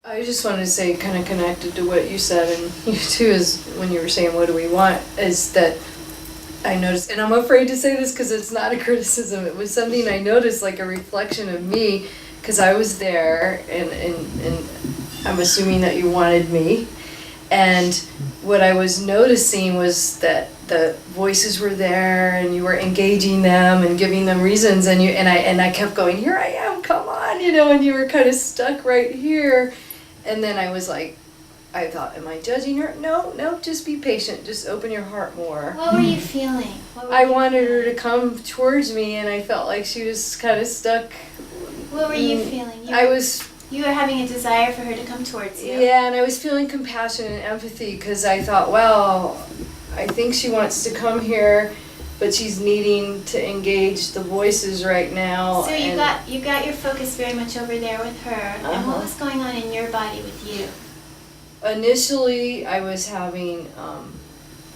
I just wanted to say, kind of connected to what you said, and you too, is when you were saying, what do we want, is that I noticed, and I'm afraid to say this because it's not a criticism, it was something I noticed, like a reflection of me, because I was there, and I'm assuming that you wanted me, and what I was noticing was that the voices were there, and you were engaging them and giving them reasons, and I kept going, here I am, come on, and you were kind of stuck right here. And then I was like, I thought, am I judging her? No, just be patient. Just open your heart more. What were you feeling? I wanted her to come towards me, and I felt like she was kind of stuck. What were you feeling? You were having a desire for her to come towards you. Yeah, and I was feeling compassion and empathy because I thought, well, I think she wants to come here, but she's needing to engage the voices right now. So you got your focus very much over there with her. And what was going on in your body with you? Initially, I was having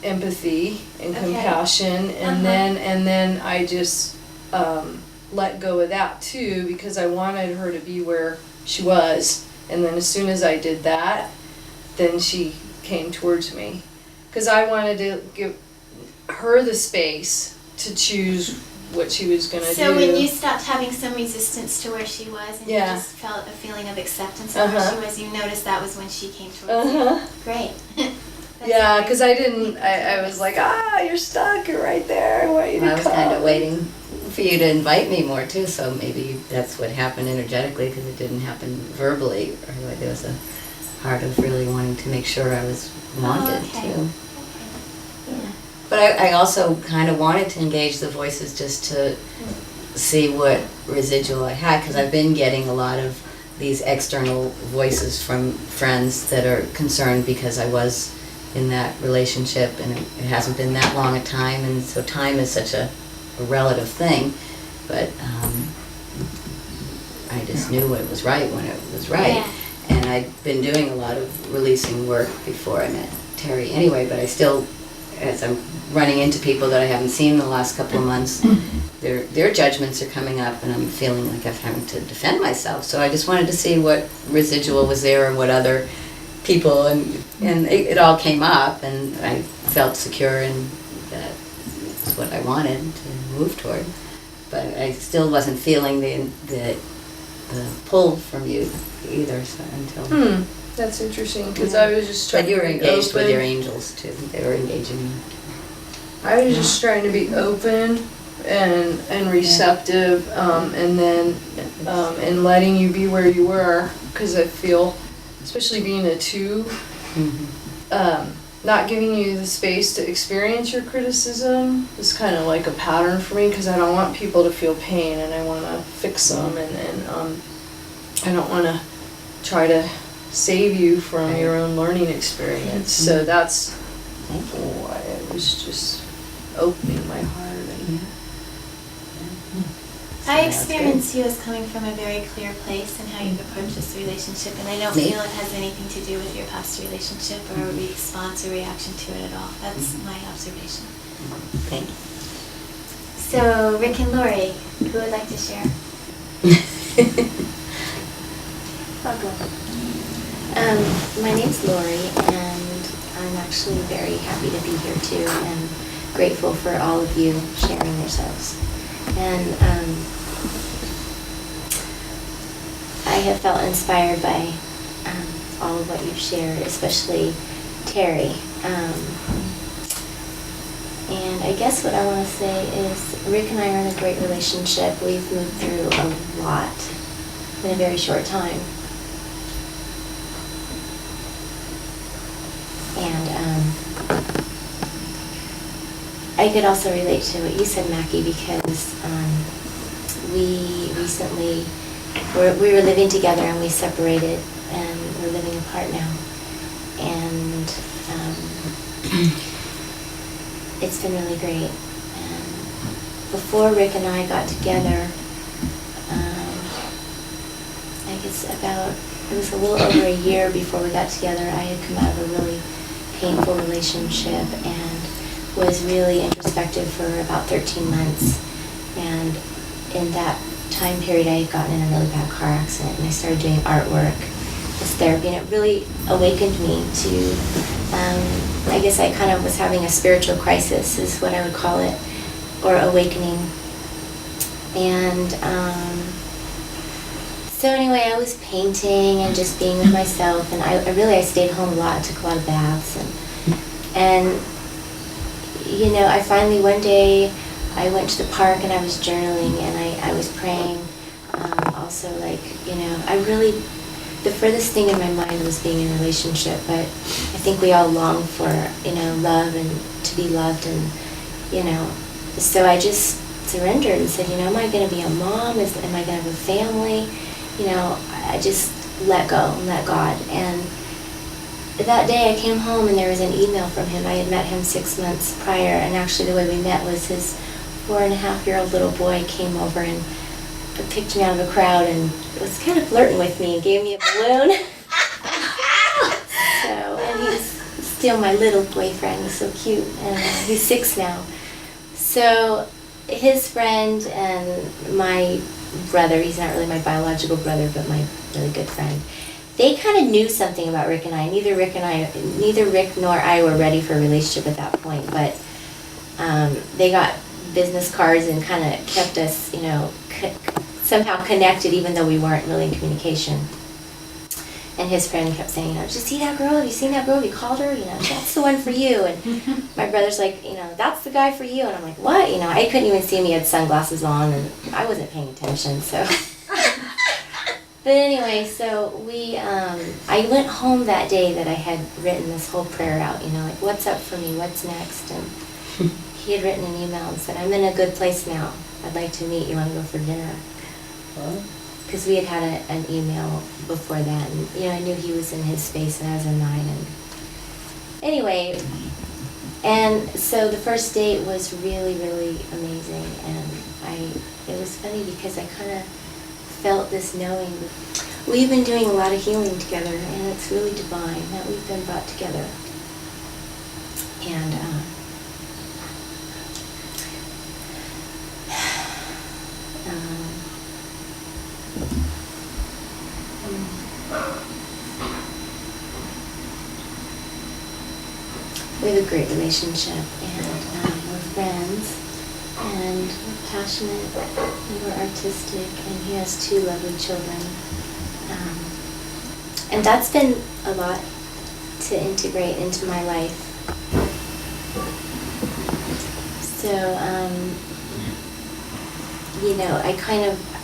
empathy and compassion, and then I just let go of that too, because I wanted her to be where she was. And then as soon as I did that, then she came towards me, because I wanted to give her the space to choose what she was going to do. So when you stopped having some resistance to where she was, and you just felt a feeling of acceptance of where she was, you noticed that was when she came towards you. Great. Yeah, because I was like, you're stuck, you're right there, I want you to come. I was kind of waiting for you to invite me more too, so maybe that's what happened energetically, because it didn't happen verbally. Or like there was a heart of really wanting to make sure I was wanted too. Yeah. But I also kind of wanted to engage the voices just to see what residual I had, because I've been getting a lot of these external voices from friends that are concerned because I was in that relationship and it hasn't been that long a time, and so time is such a relative thing, but I just knew it was right when it was right. Yeah. And I'd been doing a lot of releasing work before I met Terry anyway, but I still, as I'm running into people that I haven't seen in the last couple of months, their judgments are coming up, and I'm feeling like I'm having to defend myself. So I just wanted to see what residual was there and what other people, and it all came up, and I felt secure in that it's what I wanted to move toward. But I still wasn't feeling the pull from you either, so until... That's interesting, because I was just trying to be open. But you were engaged with your angels too. They were engaging you. I was just trying to be open and receptive, and then and letting you be where you were, because I feel, especially being a 2, not giving you the space to experience your criticism is kind of like a pattern for me, because I don't want people to feel pain, and I want to fix them, and I don't want to try to save you from your own learning experience. So that's why I was just opening my heart. I experience you as coming from a very clear place in how you've approached this relationship, and I don't feel it has anything to do with your past relationship or a response or reaction to it at all. That's my observation. Thank you. So, Rick and Lori, who would like to share? I'll go. My name's Lori, and I'm actually very happy to be here too, and grateful for all of you sharing yourselves. And I have felt inspired by all of what you've shared, especially Terry. And I guess what I want to say is Rick and I are in a great relationship. We've moved through a lot in a very short time. And I could also relate to what you said, Mackie, because we recently, we were living together and we separated and we're living apart now. And it's been really great. And before Rick and I got together, I guess it was a little over a year before we got together, I had come out of a really painful relationship and was really introspective for about 13 months. And in that time period, I had gotten in a really bad car accident, and I started doing artwork. this therapy, and it really awakened me to, I guess I kind of was having a spiritual crisis, is what I would call it, or awakening. And so anyway, I was painting and just being with myself, and I stayed home a lot, took a lot of baths, and you know, I finally one day I went to the park and I was journaling and I was praying. Also, like, you know, the furthest thing in my mind was being in a relationship, but I think we all long for, you know, love and to be loved, and, you know, so I just surrendered and said, you know, am I going to be a mom? Am I going to have a family? You know, I just let go and let God. And that day I came home and there was an email from him. I had met him 6 months prior, and actually the way we met was his 4.5-year-old little boy came over and picked me out of a crowd and was kind of flirting with me and gave me a balloon. And he's still my little boyfriend. He's so cute, and he's 6 now. So his friend and my brother, he's not really my biological brother, but my really good friend, they kind of knew something about Rick and I. Neither Rick nor I were ready for a relationship at that point, but they got business cards and kind of kept us, you know, somehow connected, even though we weren't really in communication. And his friend kept saying, you know, did you see that girl? Have you seen that girl? Have you called her? You know, that's the one for you. And my brother's like, you know, that's the guy for you. And I'm like, what? You know, I couldn't even see him. He had sunglasses on, and I wasn't paying attention, so. But anyway, so I went home that day that I had written this whole prayer out, you know, like, what's up for me? What's next? And he had written an email and said, I'm in a good place now. I'd like to meet you. Want to go for dinner? Because we had an email before that, and, you know, I knew he was in his space and I was in mine. And anyway, and so the first date was really, really amazing, and it was funny because I kind of felt this knowing. We've been doing a lot of healing together, and it's really divine that we've been brought together. And we have a great relationship, and we're friends, and we're passionate, and we're artistic, and he has 2 lovely children. And that's been a lot to integrate into my life. So, you know,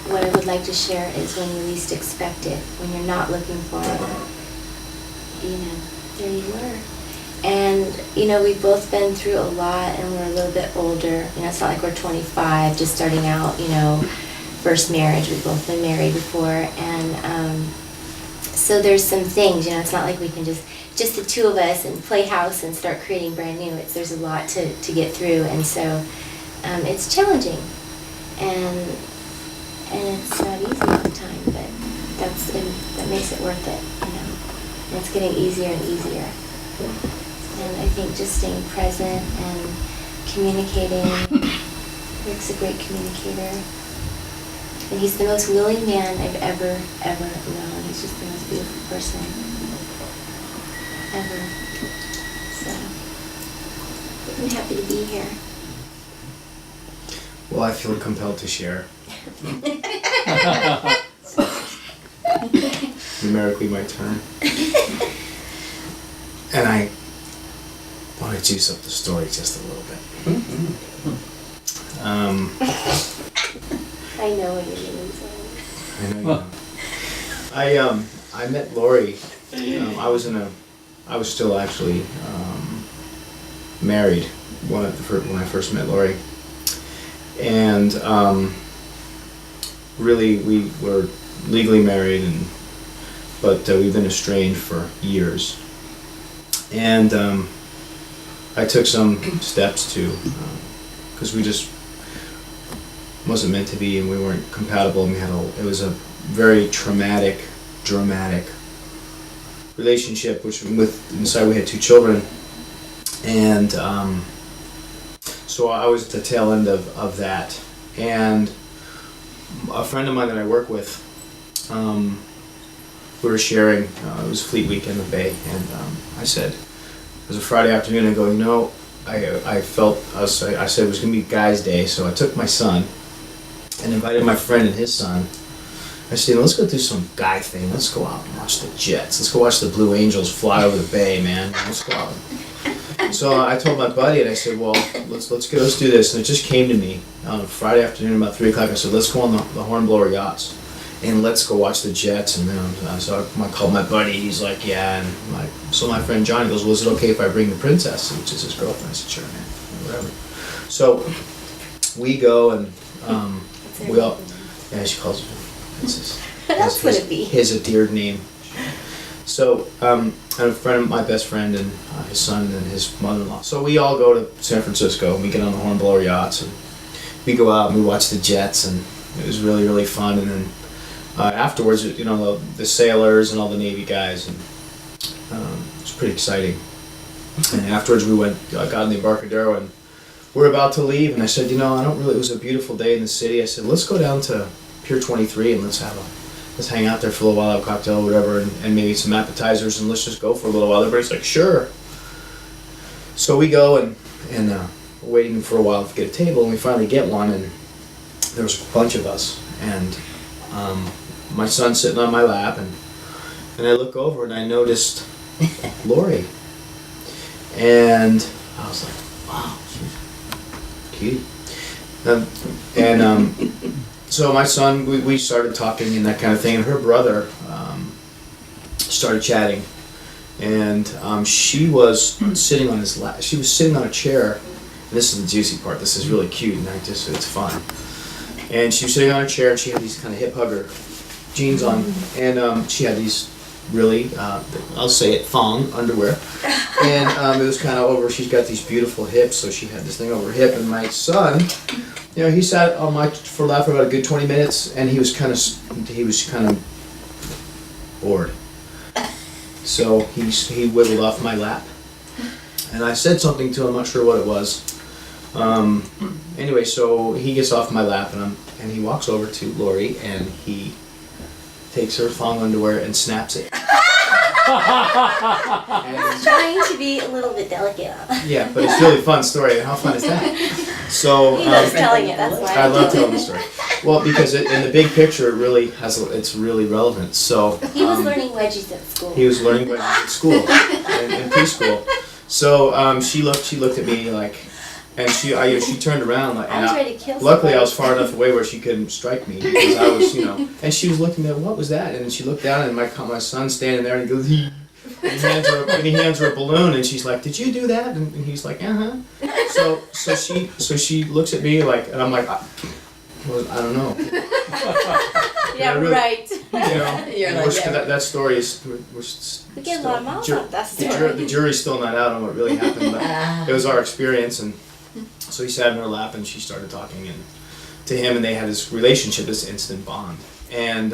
what I would like to share is when you least expect it, when you're not looking for it, you know, there you were. And, you know, we've both been through a lot, and we're a little bit older. You know, it's not like we're 25, just starting out, you know, first marriage. We've both been married before. And so there's some things, you know, it's not like we can just the 2 of us and play house and start creating brand new. There's a lot to get through. And so it's challenging. And it's not easy all the time, but that makes it worth it, you know. And it's getting easier and easier. And I think just staying present and communicating. Rick's a great communicator. And he's the most willing man I've ever known. He's just the most beautiful person ever. So, I'm happy to be here. Well, I feel compelled to share. Numerically my turn. And I want to juice up the story just a little bit. I know what you're doing, so. I know you know. I met Lori. I was still actually married when I first met Lori, and really we were legally married, but we've been estranged for years. And I took some steps because we just wasn't meant to be, and we weren't compatible, and it was a very traumatic, dramatic relationship, inside we had 2 children, and so I was at the tail end of that. And a friend of mine that I work with we were sharing, it was Fleet Week in the Bay, and I said, it was a Friday afternoon, I go, you know, I said it was going to be Guys' Day, so I took my son and invited my friend and his son. I said, let's go do some guy thing. Let's go out and watch the Jets. Let's go watch the Blue Angels fly over the bay, man. Let's go out. So I told my buddy, and I said, well, let's do this. And it just came to me on a Friday afternoon about 3 o'clock. I said, let's go on the Hornblower yachts, and let's go watch the Jets. And then so I called my buddy. He's like, yeah. And so my friend Johnny goes, well, is it okay if I bring the princess, which is his girlfriend? I said, sure, man, whatever. So we go, and we all, yeah, she calls him princess. What else would it be? His endeared name. So I have a friend, my best friend, and his son and his mother-in-law. So we all go to San Francisco, and we get on the Hornblower yachts, and we go out and we watch the Jets, and it was really, really fun. And then afterwards, you know, the sailors and all the Navy guys, and it was pretty exciting. And afterwards, we got in the Embarcadero, and we're about to leave, and I said, you know, it was a beautiful day in the city. I said, let's go down to Pier 23 and let's hang out there for a little while, have a cocktail or whatever, and maybe some appetizers, and let's just go for a little while. Everybody's like, sure. So we go, and we're waiting for a while to get a table, and we finally get one, and there was a bunch of us, and my son's sitting on my lap, and I look over and I noticed Lori, and I was like, wow, she's cute. So my son, we started talking and that kind of thing, and her brother started chatting, and she was sitting on his lap. She was sitting on a chair, and this is the juicy part. This is really cute, and it's fun. And she was sitting on a chair, and she had these kind of hip hugger jeans on, and she had these really, I'll say it, thong underwear, and it was kind of over. She's got these beautiful hips, so she had this thing over her hip, and my son, you know, he sat on my lap for about a good 20 minutes, and he was kind of bored. So he wiggled off my lap, and I said something to him. I'm not sure what it was. Anyway, so he gets off my lap, and he walks over to Lori, and he takes her thong underwear and snaps it. He's trying to be a little bit delicate on it. Yeah, but it's a really fun story. How fun is that? So He loves telling it, that's why. I love telling the story. Well, because in the big picture, it's really relevant. So He was learning wedgies at school. he was learning wedges at school, in preschool. So she looked at me like, and she turned around like, I was ready to kill luckily I somebody. was far enough away where she couldn't strike me because I was, you know, and she was looking at, what was that? And then she looked down, and my son's standing there, and he goes, and he hands her a balloon, and she's like, did you do that? And he's like, uh-huh. So she looks at me like, and I'm like, well, I don't know. Yeah, really, right. You know, You're like, yeah. that story is, We get a lot of miles off that story. the jury's still not out on what really happened, but it was our experience. And so he sat in her lap, and she started talking to him, and they had this relationship, this instant bond. And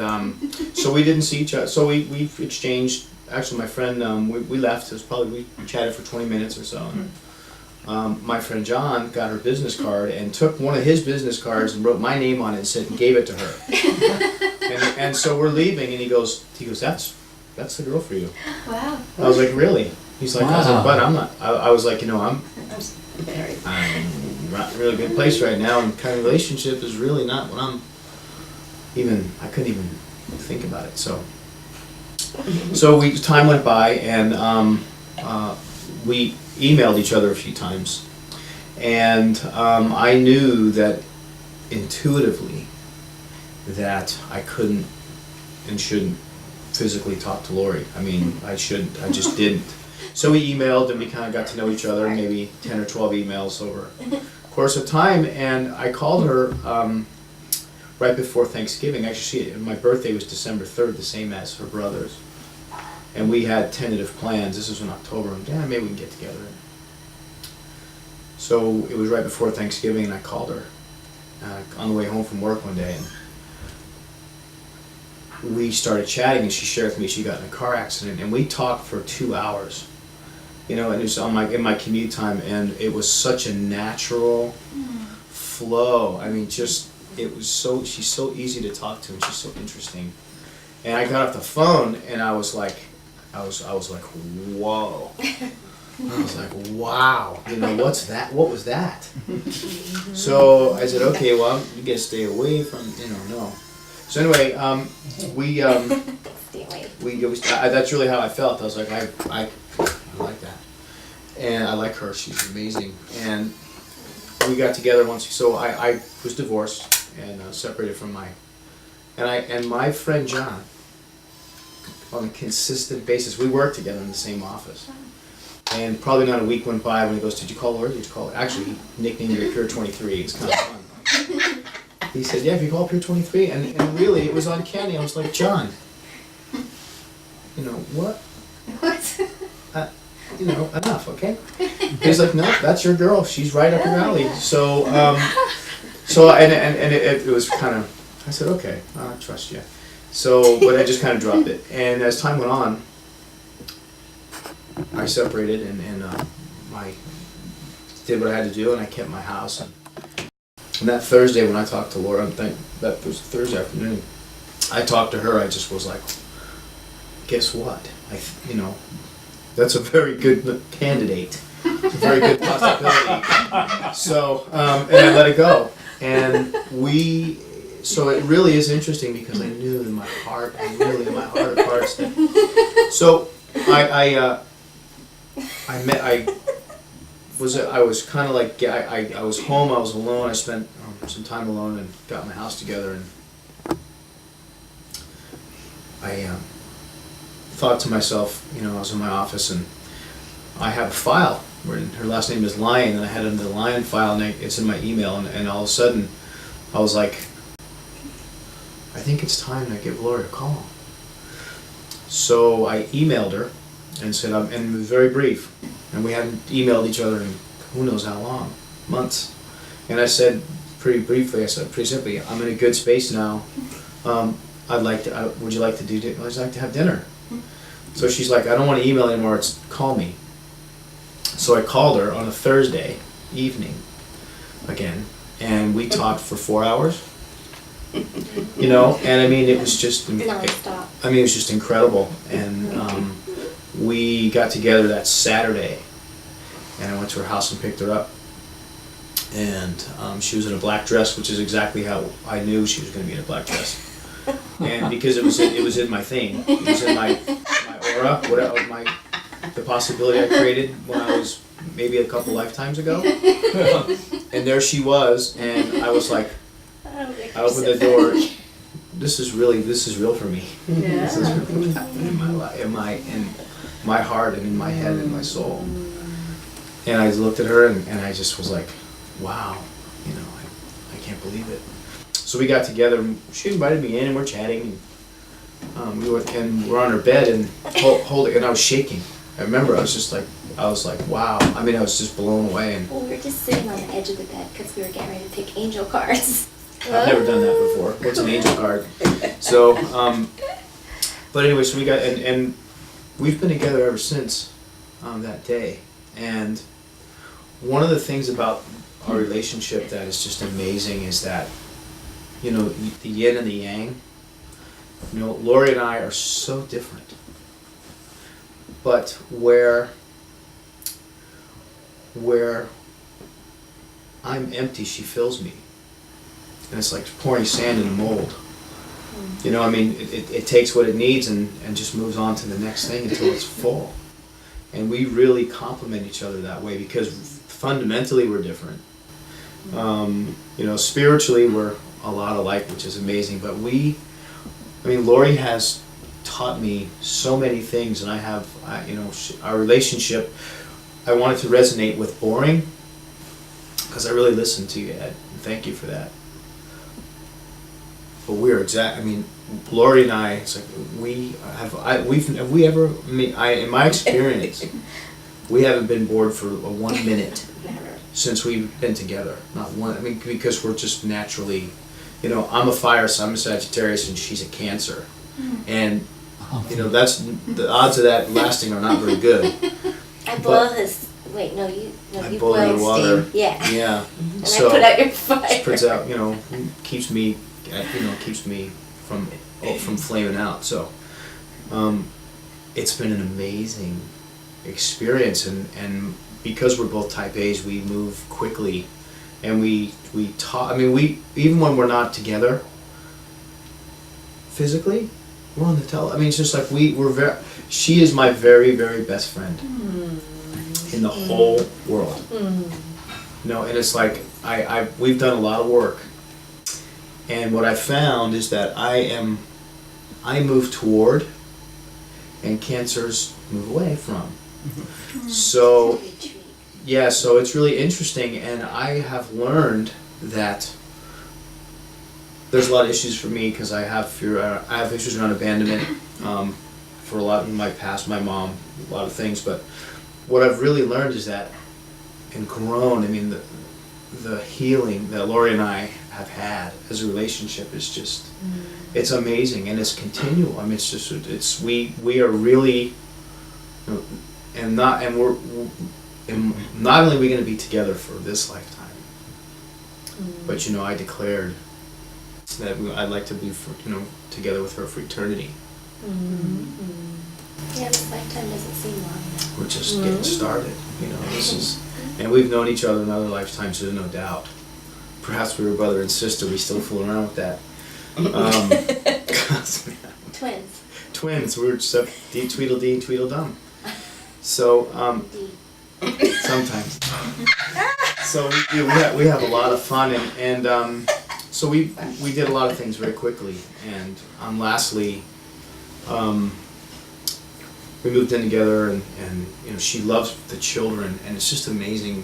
so we didn't see each other. So we exchanged. Actually, my friend, we left. It was probably we chatted for 20 minutes or so. And, my friend John got her business card and took one of his business cards and wrote my name on it and gave it to her. and so we're leaving, and he goes, that's the girl for you. Wow. I was like, really? He's like, I was like, but I'm not. I was like, you know, I'm not in a really good place right now, and kind of relationship is really not what I couldn't even think about it. So time went by, and we emailed each other a few times, and I knew that intuitively that I couldn't and shouldn't physically talk to Lori. I mean, I just didn't. So we emailed, and we kind of got to know each other, maybe 10 or 12 emails over the course of time, and I called her right before Thanksgiving. Actually, my birthday was December 3rd, the same as her brother's. And we had tentative plans. This was in October, and maybe we can get together. So it was right before Thanksgiving, and I called her on the way home from work one day, and we started chatting, and she shared with me she got in a car accident, and we talked for 2 hours. You know, and it was in my commute time, and it was such a natural flow. I mean, she's so easy to talk to, and she's so interesting. And I got off the phone, and I was like, whoa. I was like, wow, you know, what's that? What was that? So I said, okay, well, you gotta stay away from, you know, no. So anyway, Stay away. that's really how I felt. I was like, I like that. And I like her, she's amazing. And we got together once, so I was divorced and separated from and my friend John, on a consistent basis, we worked together in the same office. And probably not a week went by when he goes, did you call Lori? Did you call her? Actually, he nicknamed me Pure 23. It's kind of fun. He said, yeah, if you call Pure 23. And really, it was uncanny. I was like, John, you know, what? What? You know, enough, okay? He's like, no, that's your girl. She's right up your alley. So, it was kind of, I said, okay, I trust you. So, but I just kind of dropped it. And as time went on, I separated and I did what I had to do, and I kept my house. And that Thursday when I talked to Laura, I think that was Thursday afternoon, I talked to her. I just was like, guess what? You know, that's a very good candidate. It's a very good possibility. So, and I let it go. And so it really is interesting because I knew in my heart, of hearts that. So I was kind of like, I was home, I was alone, I spent some time alone and got my house together, and I thought to myself, you know, I was in my office and I have a file where her last name is Lion, and I had it in the Lion file, and it's in my email, and all of a sudden I was like, I think it's time to give Lori a call. So I emailed her and said, and it was very brief, and we hadn't emailed each other in who knows how long, months. And I said pretty briefly, pretty simply, I'm in a good space now. Would you like to I'd like to have dinner. So she's like, I don't want to email anymore, call me. So I called her on a Thursday evening again, and we talked for 4 hours. You know, and I mean, it was just, Non-stop. I mean, it was just incredible. And we got together that Saturday, and I went to her house and picked her up. And she was in a black dress, which is exactly how I knew she was going to be in a black dress. And because it was in my thing, it was in my aura, the possibility I created when I was maybe a couple lifetimes ago. And there she was, and I was like, I opened the door. This is real for me. Yeah. This is real in my heart and in my head and my soul. And I looked at her and I just was like, wow, you know, I can't believe it. So we got together, and she invited me in, and we're chatting, and we're on her bed and holding, and I was shaking. I remember I was like, wow. I mean, I was just blown away. And Well, we were just sitting on the edge of the bed because we were getting ready to pick angel cards. I've never done that before. What's an angel card? So, but anyway, so we got, and we've been together ever since that day. And one of the things about our relationship that is just amazing is that, you know, the yin and the yang. You know, Lori and I are so different. But where I'm empty, she fills me. And it's like pouring sand in a mold. You know, I mean, it takes what it needs and just moves on to the next thing until it's full. And we really complement each other that way because fundamentally we're different. You know, spiritually we're a lot alike, which is amazing. But Lori has taught me so many things, and you know, our relationship, I want it to resonate with boring because I really listened to you, Ed, and thank you for that. But we're Lori and I, it's like in my experience, we haven't been bored for 1 minute Never. since we've been together. Not one, because we're just naturally, you know, I'm a fire, so I'm a Sagittarius, and she's a Cancer. And, you know, that's, the odds of that lasting are not very good. I boil this. Wait, no, you boil boil the water. steam. Yeah. Yeah. And I put out your fire. Puts out, you know, keeps me from from flaming out. So it's been an amazing experience, and because we're both type A's, we move quickly, and we talk. I mean, we even when we're not together physically, we're on the I mean, it's just like we're very. She is my very, very best friend in the whole world. You know, and it's like we've done a lot of work, and what I found is that I move toward, and cancers move away from. So yeah, so it's really interesting, and I have learned that there's a lot of issues for me because I have fear. I have issues around abandonment for a lot in my past, my mom, a lot of things. But what I've really learned is that, and grown. I mean, the healing that Lori and I have had as a relationship is just, it's amazing, and it's continual. I mean, it's just we are really, and we're not only are we going to be together for this lifetime, but I declared that I'd like to be together with her for eternity. Yeah, this lifetime doesn't seem long now. We're just getting started. This is, and we've known each other in other lifetimes, there's no doubt. Perhaps we were brother and sister. We still fool around with that. Twins. We were just Dee Tweedledee and Tweedledum. So sometimes. So we have a lot of fun, and so we did a lot of things very quickly, and lastly, we moved in together, and she loves the children, and it's just amazing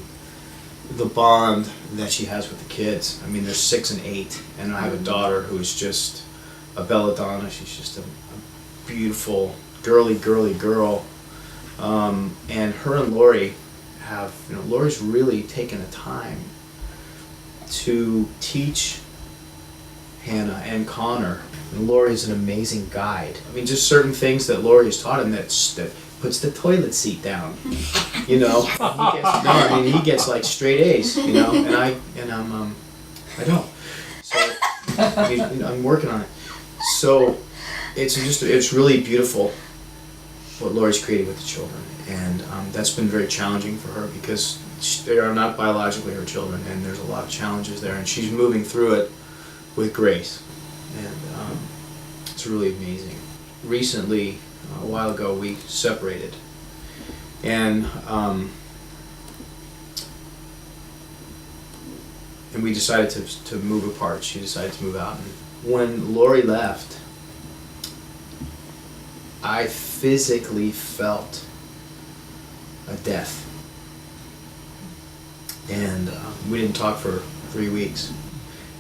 the bond that she has with the kids. I mean, they're 6 and 8, and I have a daughter who is just a belladonna. She's just a beautiful, girly girl, and her and Lori have, Lori's really taken the time to teach Hannah and Connor. And Lori is an amazing guide. I mean, just certain things that Lori has taught him that puts the toilet seat down. He gets like straight A's. And I don't. So I'm working on it. So it's really beautiful what Lori's creating with the children, and that's been very challenging for her because they are not biologically her children, and there's a lot of challenges there, and she's moving through it with grace, and it's really amazing. Recently, a while ago, we separated, and we decided to move apart. She decided to move out, and when Lori left, I physically felt a death, and we didn't talk for 3 weeks.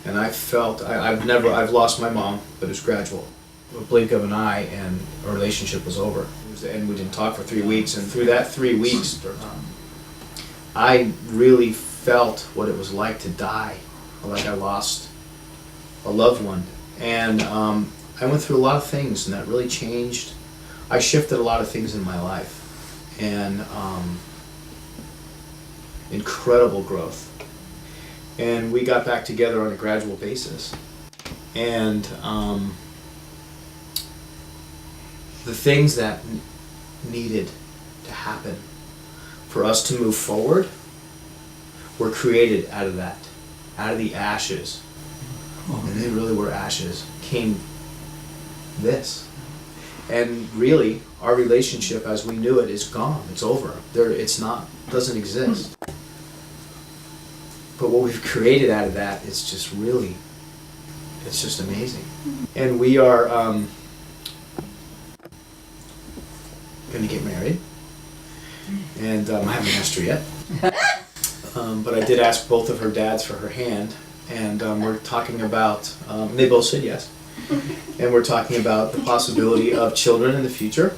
And I felt, I've lost my mom, but it was gradual. A blink of an eye and our relationship was over. And we didn't talk for 3 weeks, and through that 3 weeks, I really felt what it was like to die, like I lost a loved one. And I went through a lot of things, and that really changed. I shifted a lot of things in my life, and incredible growth. And we got back together on a gradual basis. And the things that needed to happen for us to move forward were created out of that, out of the ashes. And they really were ashes, came this. And really, our relationship as we knew it is gone. It's over. Doesn't exist. But what we've created out of that is just really, it's just amazing. And we are going to get married. And I haven't asked her yet. But I did ask both of her dads for her hand. And we're talking about, they both said yes. And we're talking about the possibility of children in the future,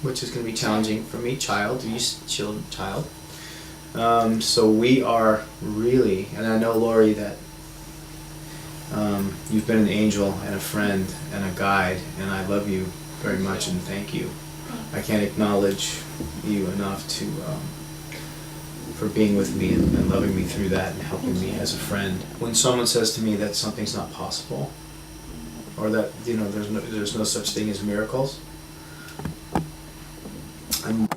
which is going to be challenging for me, child. So we are really, and I know, Lori, that you've been an angel and a friend and a guide, and I love you very much and thank you. I can't acknowledge you enough for being with me and loving me through that and helping me as a friend. When someone says to me that something's not possible, or that, you know, there's no such thing as miracles. I am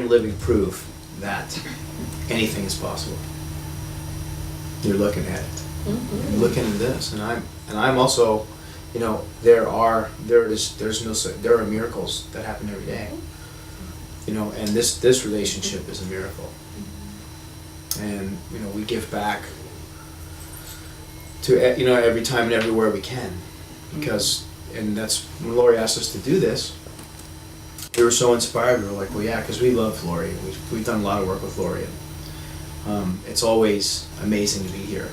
living proof that anything is possible. You're looking at it. Mm-hmm. You're looking at this, and I'm also, you know, there are miracles that happen every day. You know, and this relationship is a miracle. And, you know, we give back to, you know, every time and everywhere we can, because, and that's when Lori asked us to do this. We were so inspired. We were like, well, yeah, because we love Lori. We've done a lot of work with Lori. And, it's always amazing to be here.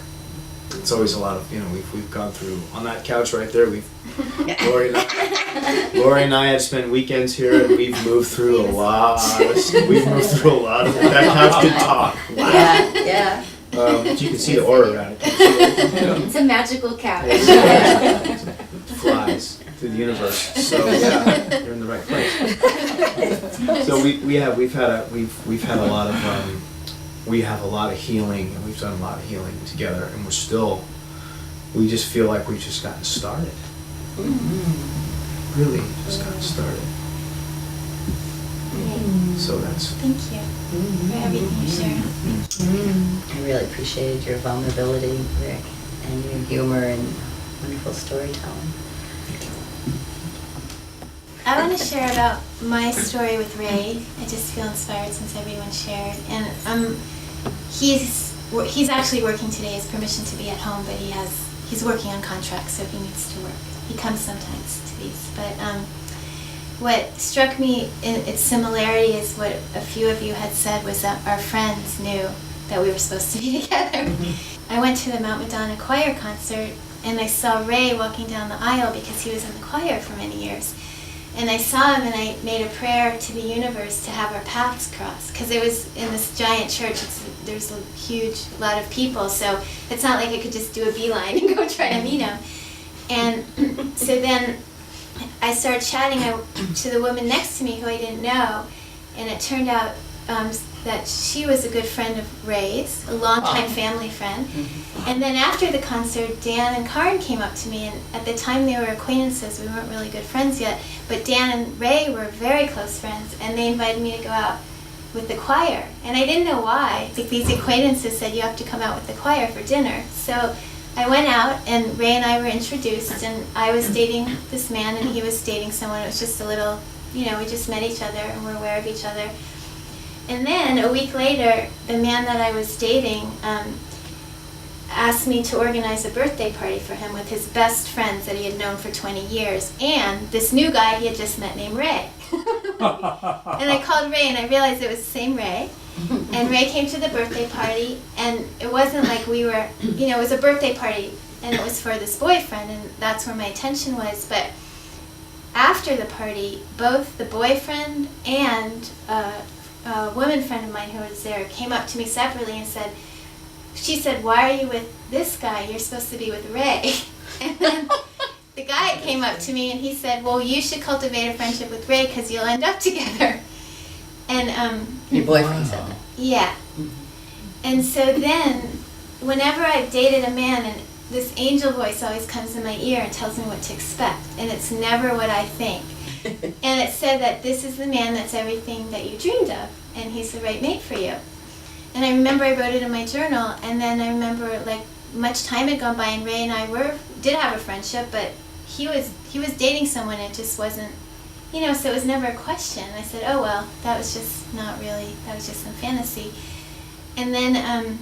It's always a lot of, you know, we've gone through on that couch right there. Lori and I have spent weekends here, and we've moved through a lot. We've moved through a lot of that couch can talk. Wow. Yeah. You can see the aura around it. It's a magical couch. It flies through the universe. So yeah, you're in the right place. So we have a lot of healing, and we've done a lot of healing together, and we just feel like we've just gotten started. Mm-hmm. Really, just gotten started. So that's. Thank you for everything you shared. I really appreciated your vulnerability, Rick, and your humor and wonderful storytelling. I want to share about my story with Ray. I just feel inspired since everyone shared. And he's actually working today. He has permission to be at home, but he's working on contracts, so he needs to work. He comes sometimes to these. But what struck me in its similarity is what a few of you had said, was that our friends knew that we were supposed to be together. I went to the Mount Madonna choir concert, and I saw Ray walking down the aisle because he was in the choir for many years. And I saw him, and I made a prayer to the universe to have our paths cross, because it was in this giant church. There's a lot of people, so it's not like I could just do a beeline and go try to meet him. And so then I started chatting to the woman next to me who I didn't know, and it turned out that she was a good friend of Ray's, a longtime family friend. And then after the concert, Dan and Karen came up to me, and at the time they were acquaintances. We weren't really good friends yet, but Dan and Ray were very close friends, and they invited me to go out with the choir. And I didn't know why. Like, these acquaintances said, you have to come out with the choir for dinner. So I went out, and Ray and I were introduced, and I was dating this man, and he was dating someone. It was just a little, you know, we just met each other, and we're aware of each other. And then a week later, the man that I was dating asked me to organize a birthday party for him with his best friends that he had known for 20 years, and this new guy he had just met named Ray. And I called Ray, and I realized it was the same Ray. And Ray came to the birthday party, and it wasn't like we were, you know, it was a birthday party, and it was for this boyfriend, and that's where my attention was. But after the party, both the boyfriend and a woman friend of mine who was there came up to me separately and said, she said, why are you with this guy? You're supposed to be with Ray. And then the guy came up to me and he said, well, you should cultivate a friendship with Ray because you'll end up together. And Your boyfriend said that. yeah. And so then, whenever I've dated a man, and this angel voice always comes in my ear and tells me what to expect, and it's never what I think. And it said that this is the man that's everything that you dreamed of, and he's the right mate for you. And I remember I wrote it in my journal, and then I remember, like, much time had gone by, and Ray and I did have a friendship, but he was dating someone, and it just wasn't, you know, so it was never a question. And I said, oh well, that was just not really, that was just some fantasy. And then